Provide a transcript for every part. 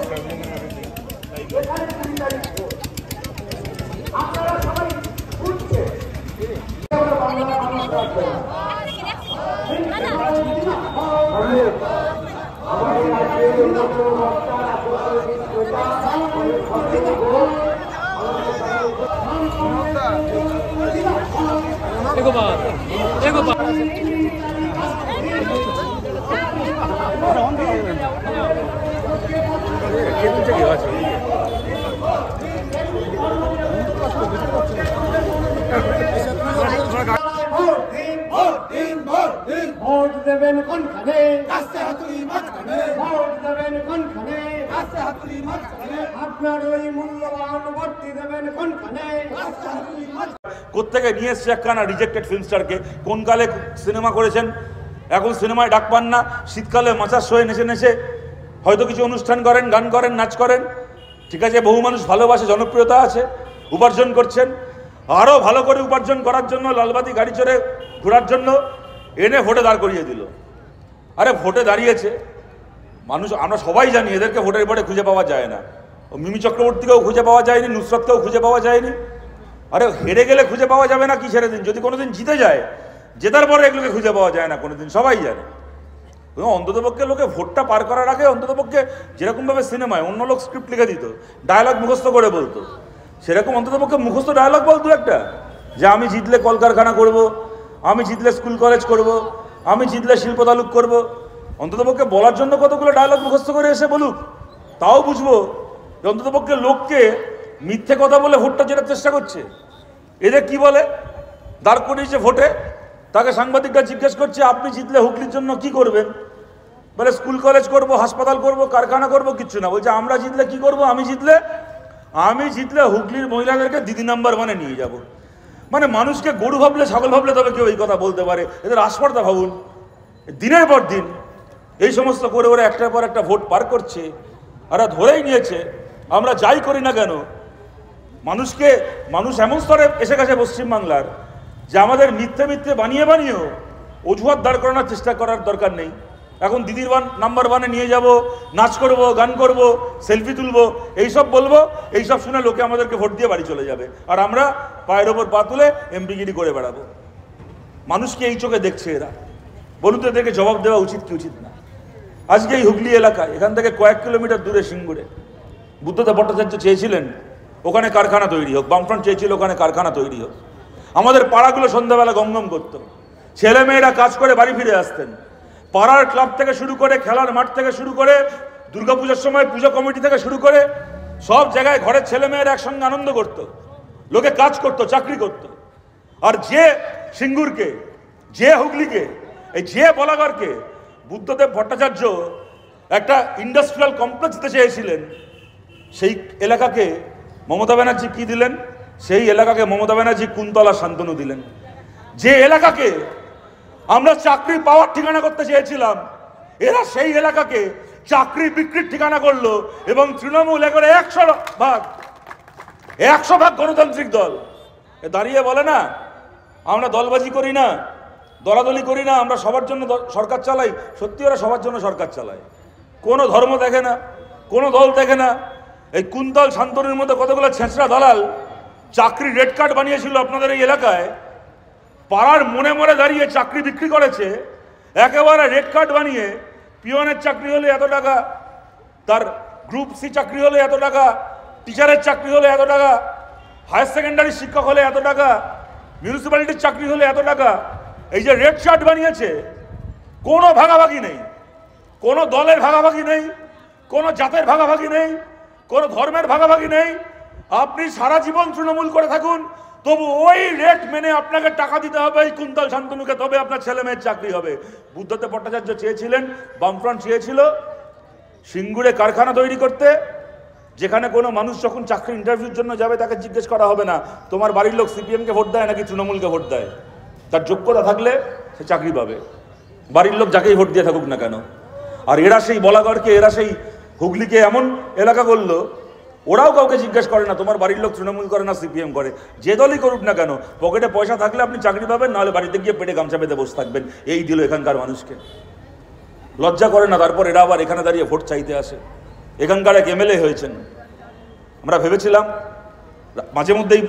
Vote দেবেন কোনখানে? Vote দেবেন কোনখানে? আপনার ওই মূল্যবান ভোটটি দেবেন কোনখানে? কোত্থেকে নিয়ে এসছে একখানা রিজেক্টেড ফিল্ম স্টারকে? কোন কালে সিনেমা করেছেন, এখন সিনেমায় ডাক পান না। শীতকালে মাচার শোয়ে নেচে নেচে হয়তো কিছু অনুষ্ঠান করেন, গান করেন, নাচ করেন, ঠিক আছে, বহু মানুষ ভালোবাসে, জনপ্রিয়তা আছে, উপার্জন করছেন। আরও ভালো করে উপার্জন করার জন্য লালবাতি গাড়ি চড়ে ঘোরার জন্য এনে ভোটে দাঁড় করিয়ে দিল। আরে ভোটে দাঁড়িয়েছে মানুষ, আমরা সবাই জানি এদেরকে ভোটের পরে খুঁজে পাওয়া যায় না। মিমি চক্রবর্তীকেও খুঁজে পাওয়া যায়নি, নুসরতকেও খুঁজে পাওয়া যায়নি। আরে হেরে গেলে খুঁজে পাওয়া যাবে না কি ছেড়ে দিন, যদি কোনোদিন জিতে যায়, জেতার পরে এগুলোকে খুঁজে পাওয়া যায় না কোনোদিন, সবাই জানে। অন্ততপক্ষে লোকে ভোটটা পার করার আগে অন্ততপক্ষে যেরকমভাবে সিনেমায় অন্য লোক স্ক্রিপ্ট লিখে দিত, ডায়লগ মুখস্থ করে বলতো, সেরকম অন্ততপক্ষে মুখস্থ ডায়লগ বলতো একটা, যে আমি জিতলে কলকারখানা করব, আমি জিতলে স্কুল কলেজ করব, আমি জিতলে শিল্প তালুক করব। অন্ততপক্ষে বলার জন্য কতগুলো ডায়লগ মুখস্থ করে এসে বলুক, তাও বুঝবো যে অন্ততপক্ষে লোককে মিথ্যে কথা বলে ভোটটা জেতার চেষ্টা করছে। এদের কি বলে, দাঁড় করিয়েছে ভোটে, তাকে সাংবাদিকরা জিজ্ঞেস করছে আপনি জিতলে হুগলির জন্য কি করবেন? বলে স্কুল কলেজ করব, হাসপাতাল করব, কারখানা করব, কিচ্ছু না। বলছে আমরা জিতলে কি করব? আমি জিতলে হুগলির মহিলাদেরকে দিদি নাম্বার মানে নিয়ে যাব। মানে মানুষকে গরু ভাবলে, ছাগল ভাবলে তবে কেউ এই কথা বলতে পারে? এদের আস্পর্ধা ভাবুন, দিনের পর দিন এই সমস্ত করে ওরা একটার পর একটা ভোট পার করছে। আর ধরেই নিয়েছে আমরা যাই করি না কেন, মানুষ এমন স্তরে এসে গেছে পশ্চিমবাংলার, যে আমাদের মিথ্যে মিথ্যে বানিয়েও অজুহাত দাঁড় করানোর চেষ্টা করার দরকার নেই। এখন দিদির নাম্বার ওয়ানে নিয়ে যাব, নাচ করব, গান করব, সেলফি তুলবো, এইসব বলবো, এইসব শুনে লোকে আমাদেরকে ভোট দিয়ে বাড়ি চলে যাবে, আর আমরা পায়ের ওপর পা তুলে এমপিগিরি করে বেড়াবো। মানুষকে এই চোখে দেখছে এরা, বলুন তো এদেরকে জবাব দেওয়া উচিত কি উচিত না? আজকে এই হুগলি এলাকায়, এখান থেকে কয়েক কিলোমিটার দূরে সিঙ্গুরে, বুদ্ধদেব ভট্টাচার্য চেয়েছিলেন ওখানে কারখানা তৈরি হোক, বামফ্রন্ট চেয়েছিল ওখানে কারখানা তৈরি হোক। আমাদের পাড়াগুলো সন্ধ্যাবেলা গমগম করত, ছেলেমেয়েরা কাজ করে বাড়ি ফিরে আসতেন। পাড়ার ক্লাব থেকে শুরু করে, খেলার মাঠ থেকে শুরু করে, দুর্গাপূজার সময় পুজো কমিটি থেকে শুরু করে, সব জায়গায় ঘরের ছেলেমেয়েরা একসঙ্গে আনন্দ করত, লোকে কাজ করত, চাকরি করত। আর যে সিঙ্গুরকে, যে হুগলিকে, এই যে বলাগড়কে বুদ্ধদেব ভট্টাচার্য একটা ইন্ডাস্ট্রিয়াল কমপ্লেক্স দিতে চেয়েছিলেন, সেই এলাকাকে মমতা ব্যানার্জি কি দিলেন? সেই এলাকাকে মমতা ব্যানার্জি কুন্তলা শান্তনু দিলেন। যে এলাকাকে আমরা চাকরি পাওয়ার ঠিকানা করতে চেয়েছিলাম, এরা সেই এলাকাকে চাকরি বিক্রির ঠিকানা করলো। এবং তৃণমূল একেবারে 100 ভাগ গণতান্ত্রিক দল দাঁড়িয়ে বলে না আমরা দলবাজি করি না, দলাদলি করি না, আমরা সবার জন্য সরকার চালাই। সত্যি ওরা সবার জন্য সরকার চালায়, কোনো ধর্ম দেখে না, কোনো দল দেখে না। এই কুন্তল শান্তনুর মতো কতগুলো ছেঁচড়া দালাল চাকরি রেড কার্ড বানিয়েছিল আপনাদের এই এলাকায়, পাড়ার মনে মনে দাঁড়িয়ে চাকরি বিক্রি করেছে একেবারে রেড কার্ড বানিয়ে। পিওনের চাকরি হলে এত টাকা, তার গ্রুপ সি চাকরি হলে এত টাকা, টিচারের চাকরি হলে এত টাকা, হায়ার সেকেন্ডারি শিক্ষক হলে এত টাকা, মিউনিসিপ্যালিটির চাকরি হলে এত টাকা। এই যে রেড চার্ট বানিয়েছে, কোনো ভাগাভাগি নেই, কোনো দলের ভাগাভাগি নেই, কোনো জাতের ভাগাভাগি নেই, কোনো ধর্মের ভাগাভাগি নেই। আপনি সারা জীবন তৃণমূল করে থাকুন, তবু ওই রেট মেনে আপনাকে টাকা দিতে হবে এই কুন্তল শান্তনুকে, তবে আপনার ছেলে মেয়ের চাকরি হবে। বুদ্ধদেব ভট্টাচার্য চেয়েছিলেন, বামফ্রন্ট চেয়েছিল সিঙ্গুরে কারখানা তৈরি করতে, যেখানে কোনো মানুষ যখন চাকরি ইন্টারভিউর জন্য যাবে তাকে জিজ্ঞেস করা হবে না তোমার বাড়ির লোক সিপিএমকে ভোট দেয় নাকি তৃণমূলকে ভোট দেয়। তার যোগ্যতা থাকলে সে চাকরি পাবে, বাড়ির লোক যাকেই ভোট দিয়ে থাকুক না কেন। আর এরা সেই বলাগড়কে, এরা সেই হুগলিকে এমন এলাকা করলো, ওরাও কাউকে জিজ্ঞেস করে না তোমার বাড়ির লোক তৃণমূল করে না সিপিএম করে। যে দলই করুক না কেন, পকেটে পয়সা থাকলে আপনি চাকরি পাবেন, নাহলে বাড়িতে গিয়ে পেটে গামছা বেঁধে বসে থাকবেন। এই দিল এখানকার মানুষকে, লজ্জা করে না। তারপর এরা আবার এখানে দাঁড়িয়ে ভোট চাইতে আসে। এখানকার এক এমএলএ হয়েছেন। আমরা ভেবেছিলাম মাঝে মধ্যেই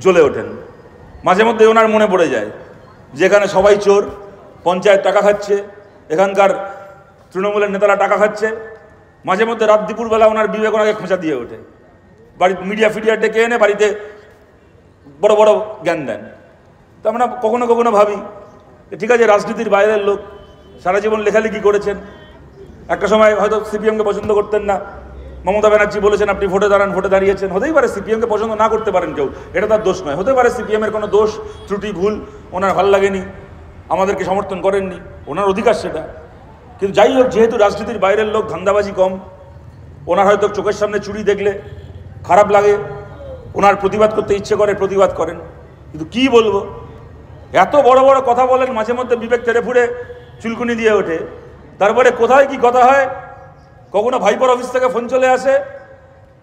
জ্বলে ওঠেন, মাঝে মধ্যে ওনার মনে পড়ে যায় যেখানে সবাই চোর, পঞ্চায়েত টাকা খাচ্ছে, এখানকার তৃণমূলের নেতারা টাকা খাচ্ছে। মাঝে মধ্যে রাত দুপুরবেলা ওনার বিবেক ওনাকে খোঁচা দিয়ে ওঠে, বাড়িতে মিডিয়া ফিডিয়া ডেকে এনে বাড়িতে বড় বড় জ্ঞান দেন। তো আমরা কখনো কখনো ভাবি ঠিক আছে, রাজনীতির বাইরের লোক, সারা জীবন লেখালেখি করেছেন, একটা সময় হয়তো সিপিএমকে পছন্দ করতেন না, মমতা ব্যানার্জি বলেছেন আপনি ভোটে দাঁড়ান, ভোটে দাঁড়িয়েছেন। হতেই পারে সিপিএমকে পছন্দ না করতে পারেন কেউ, এটা তার দোষ নয়। হতে পারে সিপিএমের কোনো দোষ ত্রুটি ভুল ওনার ভালো লাগেনি, আমাদেরকে সমর্থন করেননি, ওনার অধিকার সেটা। কিন্তু যাই হোক, যেহেতু রাজনীতির বাইরের লোক, ধান্দাবাজি কম, ওনার হয়তো চোখের সামনে চুরি দেখলে খারাপ লাগে, ওনার প্রতিবাদ করতে ইচ্ছে করে, প্রতিবাদ করেন। কিন্তু কি বলবো, এত বড় বড় কথা বলেন, মাঝে মধ্যে বিবেক তেড়ে ফুড়ে চুলকুনি দিয়ে ওঠে। তারপরে কোথায় কি কথা হয়, কখনো ভাইপোর অফিস থেকে ফোন চলে আসে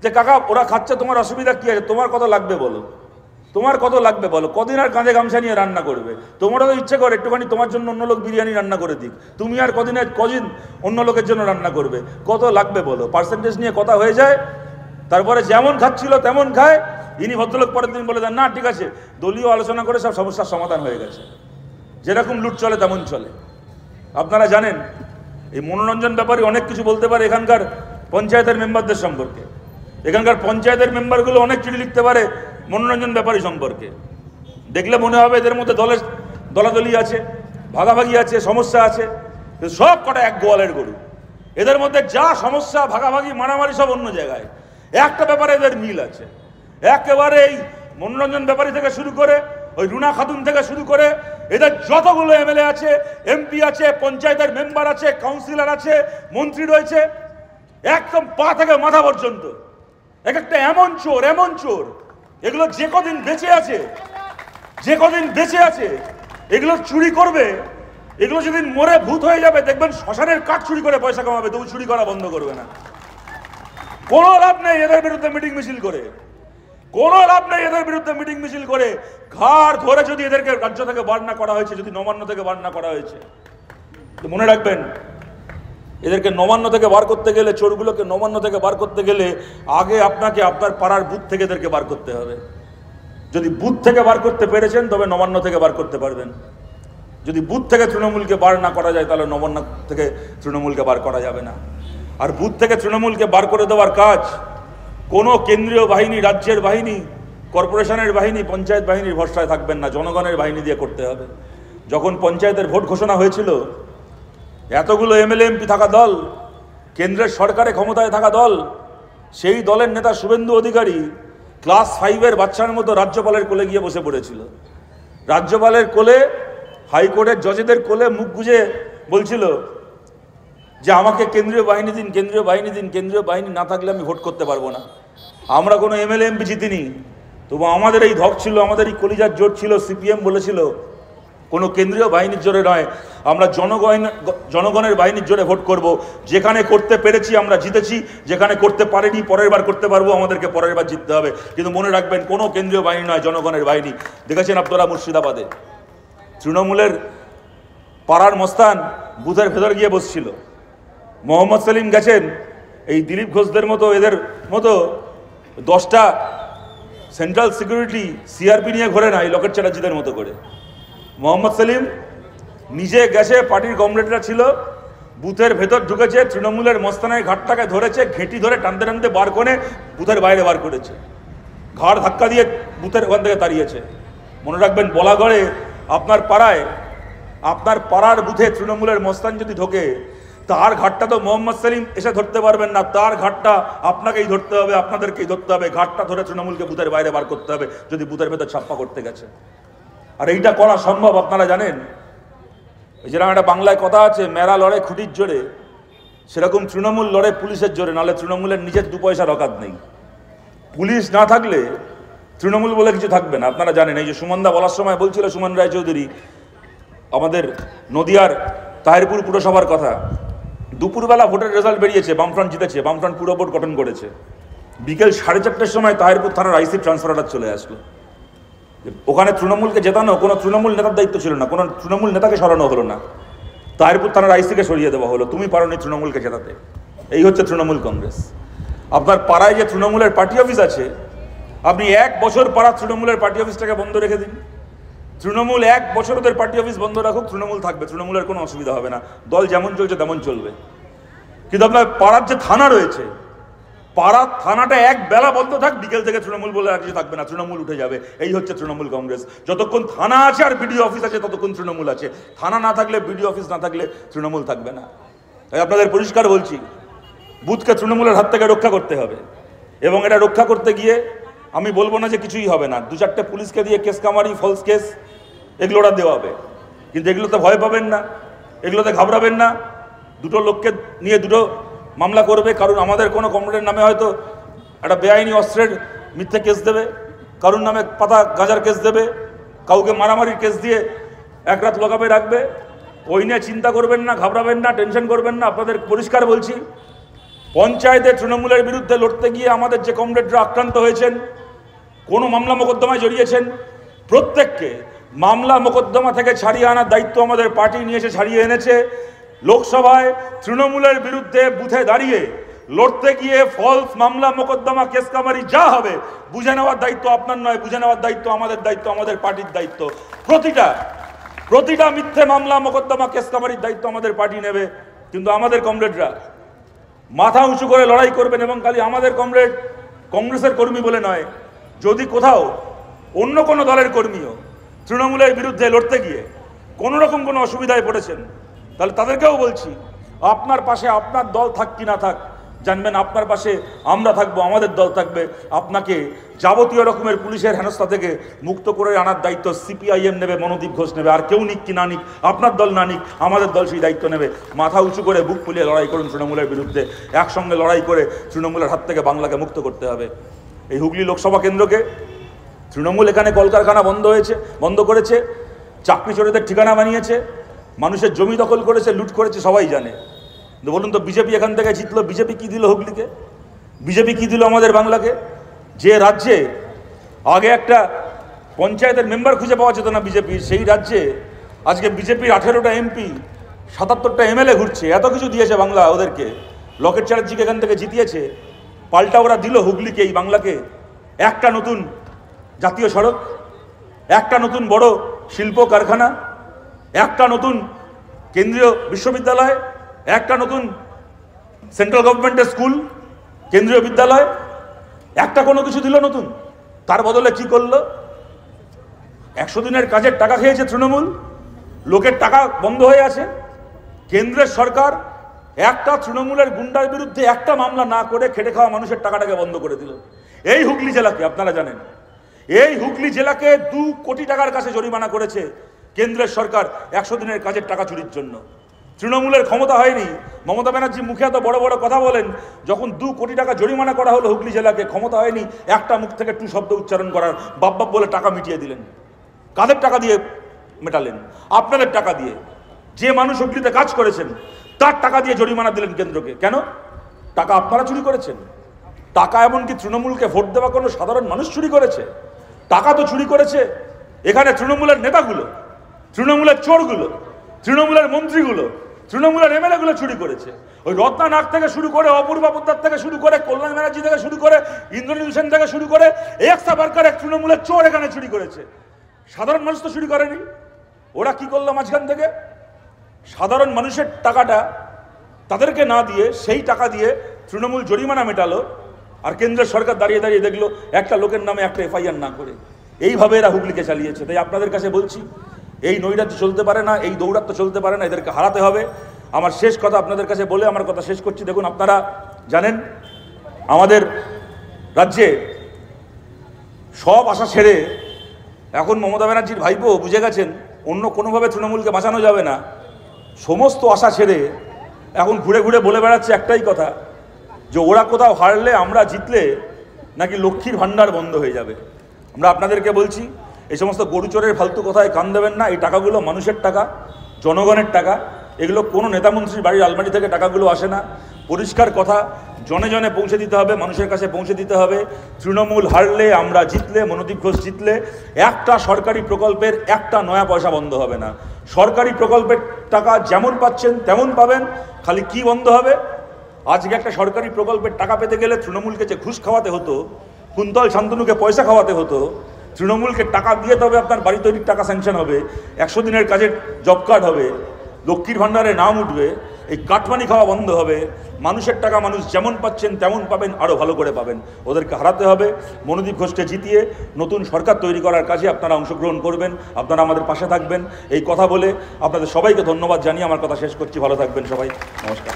যে কাকা ওরা খাচ্ছে, তোমার অসুবিধা কি আছে, তোমার কত লাগবে বলো, তোমার কত লাগবে বলো, কদিন আর কাঁধে গামছা নিয়ে রান্না করবে, তোমারও তো ইচ্ছে করে একটুখানি তোমার জন্য অন্য লোক বিরিয়ানি রান্না করে দিক, তুমি আর কদিন অন্য লোকের জন্য রান্না করবে, কত লাগবে বলো। পার্সেন্টেজ নিয়ে কথা হয়ে যায়, তারপরে যেমন খাচ্ছিল তেমন খায়। ইনি ভদ্রলোক পরের দিন বলে দেন না ঠিক আছে, দলীয় আলোচনা করে সব সমস্যার সমাধান হয়ে গেছে। যেরকম লুট চলে তেমন চলে। আপনারা জানেন এই মনোরঞ্জন ব্যাপারে অনেক কিছু বলতে পারে এখানকার পঞ্চায়েতের মেম্বারদের সম্পর্কে। এখানকার পঞ্চায়েতের মেম্বারগুলো অনেক চিঠি লিখতে পারে মনোরঞ্জন ব্যাপারী সম্পর্কে। দেখলে মনে হবে এদের মধ্যে দলাদলি আছে, ভাগাভাগি আছে, সমস্যা আছে, সব কটা এক গোয়ালের গরু। এদের মধ্যে যা সমস্যা, ভাগাভাগি, মারামারি সব অন্য জায়গায়। একটা ব্যাপারে এদের মিল আছে, একেবারে এই মনোরঞ্জন ব্যাপারী থেকে শুরু করে ওই রুনা খাতুন থেকে শুরু করে এদের যতগুলো এমএলএ আছে, এমপি আছে, পঞ্চায়েতের মেম্বার আছে, কাউন্সিলর আছে, মন্ত্রী রয়েছে, একদম পা থেকে মাথা পর্যন্ত এক একটা এমন চোর, এগুলো যে কদিন বেঁচে আছে এগুলো চুরি করবে। এগুলো যেদিন মরে ভূত হয়ে যাবে দেখবেন শ্মশানের কাঠ চুরি করে পয়সা কামাবে, তবু চুরি করা বন্ধ করবে না। কোনো লাভ নেই এদের বিরুদ্ধে মিটিং মিছিল করে, কোনো লাভ নেই এদের বিরুদ্ধে মিটিং মিছিল করে। ঘাড় ধরে যদি এদেরকে রাজ্য থেকে বার না করা হয়েছে, যদি নবান্ন থেকে বার না করা হয়েছে, তো মনে রাখবেন এদেরকে নবান্ন থেকে বার করতে গেলে, চোরগুলোকে নবান্ন থেকে বার করতে গেলে আগে আপনাকে আপনার পাড়ার বুথ থেকে এদেরকে বার করতে হবে। যদি বুথ থেকে বার করতে পেরেছেন তবে নবান্ন থেকে বার করতে পারবেন। যদি বুথ থেকে তৃণমূলকে বার না করা যায় তাহলে নবান্ন থেকে তৃণমূলকে বার করা যাবে না। আর বুথ থেকে তৃণমূলকে বার করে দেওয়ার কাজ কোনো কেন্দ্রীয় বাহিনী, রাজ্যের বাহিনী, কর্পোরেশনের বাহিনী, পঞ্চায়েত বাহিনীর ভরসায় থাকবেন না, জনগণের বাহিনী দিয়ে করতে হবে। যখন পঞ্চায়েতের ভোট ঘোষণা হয়েছিল, এতগুলো এমএলএ এমপি থাকা দল, কেন্দ্রের সরকারে ক্ষমতায় থাকা দল, সেই দলের নেতা শুভেন্দু অধিকারী ক্লাস 5-এর বাচ্চার মতো রাজ্যপালের কোলে গিয়ে বসে পড়েছিল। রাজ্যপালের কোলে, হাইকোর্টের জজেদের কোলে মুখ গুজে বলছিল যে আমাকে কেন্দ্রীয় বাহিনী দিন, কেন্দ্রীয় বাহিনী দিন, কেন্দ্রীয় বাহিনী না থাকলে আমি ভোট করতে পারবো না। আমরা কোনো এমএলএ এমপি জিতিনি, তবু আমাদের এই ধক ছিল, আমাদের এই কলিজার জোর ছিল। সিপিএম বলেছিল কোনো কেন্দ্রীয় বাহিনীর জোরে নয়, আমরা জনগণের বাহিনীর জোরে ভোট করব। যেখানে করতে পেরেছি আমরা জিতেছি, যেখানে করতে পারিনি পরের বার করতে পারবো, আমাদেরকে পরের বার জিততে হবে। কিন্তু মনে রাখবেন কোনো কেন্দ্রীয় বাহিনী নয়, জনগণের বাহিনী। দেখেছেন আপনারা মুর্শিদাবাদে তৃণমূলের পাড়ার মস্তান বুথের ভেতর গিয়ে বসছিল। মোহাম্মদ সেলিম গেছেন এই দিলীপ ঘোষদের মতো, এদের মতো 10টা সেন্ট্রাল সিকিউরিটি সিআরপি নিয়ে ঘোরে না, এই লকেট চ্যাটার্জিদের মতো করে। মোহাম্মদ সেলিম নিজে গেছে, পার্টির কমরেডরা ছিল, বুথের ভেতর ঢুকেছে, তৃণমূলের মস্তানের ঘাটটাকে ধরেছে, ঘেঁটি ধরে টানতে টানতে বার করে বুথের বাইরে বার করেছে, ঘাড় ধাক্কা দিয়ে বুথের ওখান থেকে তাড়িয়েছে। মনে রাখবেন বলাগড়ে আপনার পাড়ার বুথে তৃণমূলের মস্তান যদি ঢোকে, তার ঘাটটা তো মোহাম্মদ সেলিম এসে ধরতে পারবেন না, তার ঘাটটা আপনাকেই ধরতে হবে, আপনাদেরকেই ধরতে হবে। ঘাটটা ধরে তৃণমূলকে বুথের বাইরে বার করতে হবে যদি বুথের ভেতর ছাপ্পা করতে গেছে। আর এইটা করা সম্ভব আপনারা জানেন। যেরকম একটা বাংলায় কথা আছে, মেরা লড়ে খুঁটির জোরে, সেরকম তৃণমূল লড়ে পুলিশের জোরে, নাহলে তৃণমূলের নিজের 2 পয়সার অকাত নেই। পুলিশ না থাকলে তৃণমূল বলে কিছু থাকবে না। আপনারা জানেন, এই যে সুমনদা বলার সময় বলছিল, সুমন রায়চৌধুরী আমাদের নদিয়ার তাহিরপুর পুরসভার কথা, দুপুরবেলা ভোটের রেজাল্ট বেরিয়েছে, বামফ্রন্ট জিতেছে, বামফ্রন্ট পুরো ভোট গঠন করেছে। বিকেল 4:30-র সময় তাহিরপুর থানার আইসি ট্রান্সফার অর্ডার চলে আসলো। ওখানে তৃণমূলকে জেতানো কোনো তৃণমূল নেতার দায়িত্ব ছিল না, কোনো তৃণমূল নেতাকে সরানো হলো না, তাহিরপুর থানার আইসিকে সরিয়ে দেওয়া হলো। তুমি পারোনি তৃণমূলকে জেতাতে। এই হচ্ছে তৃণমূল কংগ্রেস। আপনার পাড়ায় যে তৃণমূলের পার্টি অফিস আছে, আপনি 1 বছর পাড়ার তৃণমূলের পার্টি অফিসটাকে বন্ধ রেখে দিন। তৃণমূল 1 বছর ওদের পার্টি অফিস বন্ধ রাখুক, তৃণমূল থাকবে, তৃণমূলের কোনো অসুবিধা হবে না, দল যেমন চলছে তেমন চলবে। কিন্তু আপনার পাড়ার যে থানা রয়েছে, পাড়ার থানাটা এক বেলা বন্ধ থাক, বিকেল থেকে তৃণমূল বলে আর কিছু থাকবে না, তৃণমূল উঠে যাবে। এই হচ্ছে তৃণমূল কংগ্রেস। যতক্ষণ থানা আছে আর বিডিও অফিস আছে ততক্ষণ তৃণমূল আছে। থানা না থাকলে, বিডিও অফিস না থাকলে তৃণমূল থাকবে না। তাই আপনাদের পরিষ্কার বলছি, বুথকে তৃণমূলের হাত থেকে রক্ষা করতে হবে। এবং এটা রক্ষা করতে গিয়ে আমি বলবো না যে কিছুই হবে না, 2-4টে পুলিশকে দিয়ে কেস কামারি, ফলস কেস, এগুলো ওরা দেওয়া হবে। কিন্তু এগুলোতে ভয় পাবেন না, এগুলোতে ঘাবড়াবেন না। 2টো লোককে নিয়ে 2টো মামলা করবে। কারণ আমাদের কোনো কমরেডের নামে হয়তো একটা বেআইনি অস্ত্রের মিথ্যে কেস দেবে, কারুর নামে পাতা গাঁজার কেস দেবে, কাউকে মারামারির কেস দিয়ে 1 রাত লগাবে রাখবে। ওই নিয়ে চিন্তা করবেন না, ঘাবড়াবেন না, টেনশন করবেন না। আপনাদের পরিষ্কার বলছি, পঞ্চায়েতে তৃণমূলের বিরুদ্ধে লড়তে গিয়ে আমাদের যে কমরেডরা আক্রান্ত হয়েছেন, কোনো মামলা মোকদ্দমায় জড়িয়েছেন, প্রত্যেককে মামলা মোকদ্দমা থেকে ছাড়িয়ে আনার দায়িত্ব আমাদের পার্টি নিয়ে এসে ছাড়িয়ে এনেছে। লোকসভায় তৃণমূলের বিরুদ্ধে বুথে দাঁড়িয়ে লড়তে গিয়ে ফলস মামলা মোকদ্দমা কেস কামারি যা হবে, বুঝে নেওয়ার দায়িত্ব আপনার নয়, বুঝে নেওয়ার দায়িত্ব আমাদের দায়িত্ব, আমাদের পার্টির দায়িত্ব। প্রতিটা মিথ্যে মামলা মোকদ্দমা কেস কামারির দায়িত্ব আমাদের পার্টি নেবে। কিন্তু আমাদের কমরেডরা মাথা উঁচু করে লড়াই করবেন। এবং খালি আমাদের কমরেড কংগ্রেসের কর্মী বলে নয়, যদি কোথাও অন্য কোনো দলের কর্মীও তৃণমূলের বিরুদ্ধে লড়তে গিয়ে কোনো রকম কোনো অসুবিধায় পড়েছেন, তাহলে তাদেরকেও বলছি, আপনার পাশে আপনার দল থাক কি না থাক, জানবেন আপনার পাশে আমরা থাকবো, আমাদের দল থাকবে। আপনাকে যাবতীয় রকমের পুলিশের হেনস্থা থেকে মুক্ত করে আনার দায়িত্ব সিপিআইএম নেবে, মনোদীপ ঘোষ নেবে। আর কেউ নিক কি না নিক, আপনার দল না নিক, আমাদের দল সেই দায়িত্ব নেবে। মাথা উঁচু করে বুক ফুলিয়ে লড়াই করুন তৃণমূলের বিরুদ্ধে। একসঙ্গে লড়াই করে তৃণমূলের হাত থেকে বাংলাকে মুক্ত করতে হবে। এই হুগলি লোকসভা কেন্দ্রকে তৃণমূল এখানে কলকারখানা বন্ধ করেছে, চাকরি চোরেদের ঠিকানা বানিয়েছে, মানুষের জমি দখল করেছে, লুট করেছে, সবাই জানে। বলুন তো, বিজেপি এখান থেকে জিতলো, বিজেপি কি দিল হুগলিকে? বিজেপি কি দিল আমাদের বাংলাকে? যে রাজ্যে আগে একটা পঞ্চায়েতের মেম্বার খুঁজে পাওয়া যেত না বিজেপির, সেই রাজ্যে আজকে বিজেপির 18টা এমপি, 77টা এমএলএ ঘুরছে। এত কিছু দিয়েছে বাংলা ওদেরকে। লকেট চ্যাটার্জিকে এখান থেকে জিতিয়েছে, পাল্টা ওরা দিল হুগলিকে, এই বাংলাকে একটা নতুন জাতীয় সড়ক, একটা নতুন বড় শিল্প কারখানা, একটা নতুন কেন্দ্রীয় বিশ্ববিদ্যালয়, একটা নতুন সেন্ট্রাল গভর্নমেন্টের স্কুল, কেন্দ্রীয় বিদ্যালয়, একটা কোনো কিছু দিল নতুন। তার বদলে কি করলো? 100 দিনের কাজের টাকা খেয়েছে তৃণমূল, লোকের টাকা বন্ধ হয়ে আছে। কেন্দ্রের সরকার একটা তৃণমূলের গুন্ডার বিরুদ্ধে একটা মামলা না করে খেটে খাওয়া মানুষের টাকাটাকে বন্ধ করে দিল। এই হুগলি জেলাকে, আপনারা জানেন, এই হুগলি জেলাকে 2 কোটি টাকার কাছে জরিমানা করেছে কেন্দ্রের সরকার 100 দিনের কাজের টাকা চুরির জন্য। তৃণমূলের ক্ষমতা হয়নি, মমতা ব্যানার্জি মুখে এত বড় বড় কথা বলেন, যখন 2 কোটি টাকা জরিমানা করা হলো হুগলি জেলাকে, ক্ষমতা হয়নি একটা মুখ থেকে টু শব্দ উচ্চারণ করার, বাপ বাপ বলে টাকা মিটিয়ে দিলেন। কাদের টাকা দিয়ে মেটালেন? আপনাদের টাকা দিয়ে। যে মানুষ হুগলিতে কাজ করেছেন তার টাকা দিয়ে জরিমানা দিলেন কেন্দ্রকে। কেন? টাকা আপনারা চুরি করেছেন। টাকা এমনকি তৃণমূলকে ভোট দেওয়া কোনো সাধারণ মানুষ চুরি করেছে? টাকা তো চুরি করেছে এখানে তৃণমূলের নেতাগুলো, তৃণমূলের চোরগুলো, তৃণমূলের মন্ত্রীগুলো, তৃণমূলের এমএলএ গুলো চুরি করেছে। ওই রত্না নাগ থেকে শুরু করে, অপূর্বা পোদ্দার থেকে শুরু করে, কল্যাণ ব্যানার্জি থেকে শুরু করে, ইন্দ্রনীল সেন থেকে শুরু করে, একসা বারকার এক তৃণমূলের চোর এখানে চুরি করেছে। সাধারণ মানুষ তো চুরি করেনি। ওরা কি করলো মাঝখান থেকে? সাধারণ মানুষের টাকাটা তাদেরকে না দিয়ে সেই টাকা দিয়ে তৃণমূল জরিমানা মেটালো, আর কেন্দ্রের সরকার দাঁড়িয়ে দাঁড়িয়ে দেখলো একটা লোকের নামে একটা এফআইআর না করে। এইভাবে এরা হুগলিকে চালিয়েছে। তাই আপনাদের কাছে বলছি, এই নৈরাজ্য চলতে পারে না, এই দৌরাত্ম্য চলতে পারে না, এদেরকে হারাতে হবে। আমার শেষ কথা আপনাদের কাছে বলে আমার কথা শেষ করছি। দেখুন, আপনারা জানেন আমাদের রাজ্যে সব আশা ছেড়ে এখন মমতা ব্যানার্জির ভাইপো বুঝে গেছেন অন্য কোনোভাবে তৃণমূলকে বাঁচানো যাবে না। সমস্ত আশা ছেড়ে এখন ঘুরে ঘুরে বলে বেড়াচ্ছে একটাই কথা, যে ওরা কোথাও হারলে আমরা জিতলে নাকি লক্ষ্মীর ভাণ্ডার বন্ধ হয়ে যাবে। আমরা আপনাদেরকে বলছি, এই সমস্ত গরুচোরের ফালতু কথায় কান দেবেন না। এই টাকাগুলো মানুষের টাকা, জনগণের টাকা। এগুলো কোনো নেতামন্ত্রীর বাড়ির আলমারি থেকে টাকাগুলো আসে না। পরিষ্কার কথা, জনে জনে পৌঁছে দিতে হবে, মানুষের কাছে পৌঁছে দিতে হবে। তৃণমূল হারলে, আমরা জিতলে, মনোদীপ ঘোষ জিতলে একটা সরকারি প্রকল্পের একটা নয়া পয়সা বন্ধ হবে না। সরকারি প্রকল্পের টাকা যেমন পাচ্ছেন তেমন পাবেন। খালি কি বন্ধ হবে? আজকে একটা সরকারি প্রকল্পের টাকা পেতে গেলে তৃণমূলকে যে ঘুষ খাওয়াতে হতো, কুন্তল শান্তনুকে পয়সা খাওয়াতে হতো, তৃণমূলকে টাকা দিয়ে তবে আপনার বাড়ি তৈরির টাকা স্যাংশন হবে, 100 দিনের কাজের জব কার্ড হবে, লক্ষ্মীর ভাণ্ডারে নাম উঠবে, এই কাটমানি খাওয়া বন্ধ হবে, মানুষের টাকা মানুষ যেমন পাচ্ছেন তেমন পাবেন, আরও ভালো করে পাবেন। ওদেরকে হারাতে হবে। মনোদীপ ঘোষকে জিতিয়ে নতুন সরকার তৈরি করার কাজে আপনারা অংশগ্রহণ করবেন, আপনারা আমাদের পাশে থাকবেন। এই কথা বলে আপনাদের সবাইকে ধন্যবাদ জানিয়ে আমার কথা শেষ করছি। ভালো থাকবেন সবাই, নমস্কার।